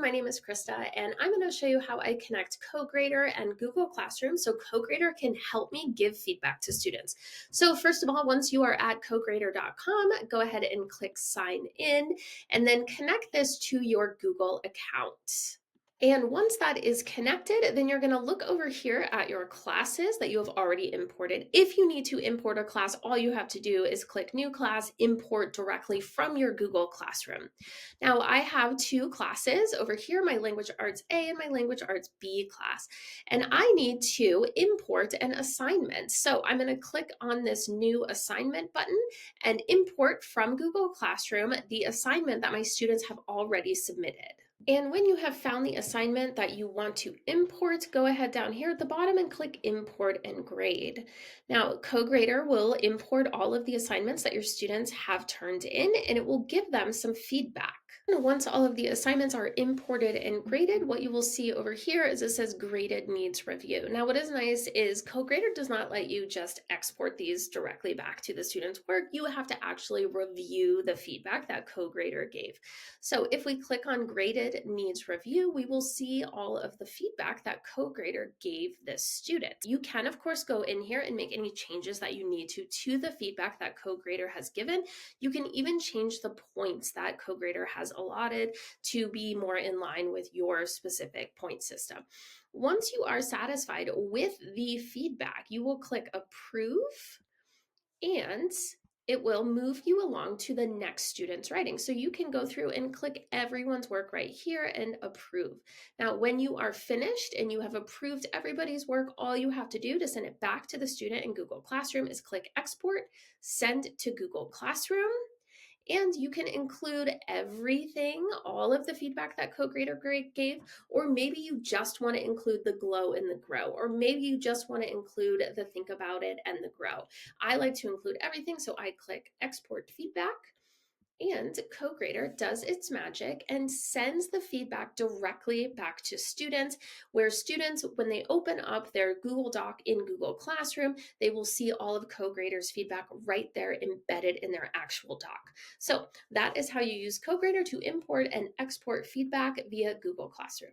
my name is Krista, and I'm going to show you how I connect CoGrader and Google Classroom so CoGrader can help me give feedback to students. So first of all, once you are at CoGrader.com, go ahead and click sign in, and then connect this to your Google account. And once that is connected, then you're going to look over here at your classes that you have already imported. If you need to import a class, all you have to do is click New Class, import directly from your Google Classroom. Now, I have two classes over here, my Language Arts A and my Language Arts B class, and I need to import an assignment. So I'm going to click on this New Assignment button and import from Google Classroom the assignment that my students have already submitted. And when you have found the assignment that you want to import, go ahead down here at the bottom and click Import and Grade. Now, CoGrader will import all of the assignments that your students have turned in, and it will give them some feedback. And once all of the assignments are imported and graded, what you will see over here is it says Graded Needs Review. Now, what is nice is CoGrader does not let you just export these directly back to the student's work. You have to actually review the feedback that CoGrader gave. So if we click on Graded Needs Review, we will see all of the feedback that CoGrader gave this student. You can, of course, go in here and make any changes that you need to the feedback that CoGrader has given. You can even change the points that CoGrader has allotted to be more in line with your specific point system. Once you are satisfied with the feedback, you will click Approve, and it will move you along to the next student's writing. So you can go through and click everyone's work right here and approve. Now, when you are finished and you have approved everybody's work, all you have to do to send it back to the student in Google Classroom is click Export, Send to Google Classroom. And you can include everything, all of the feedback that CoGrader gave, or maybe you just want to include the glow and the grow, or maybe you just want to include the think about it and the grow. I like to include everything, so I click Export Feedback. And CoGrader does its magic and sends the feedback directly back to students, where students, when they open up their Google Doc in Google Classroom, they will see all of CoGrader's feedback right there embedded in their actual doc. So that is how you use CoGrader to import and export feedback via Google Classroom.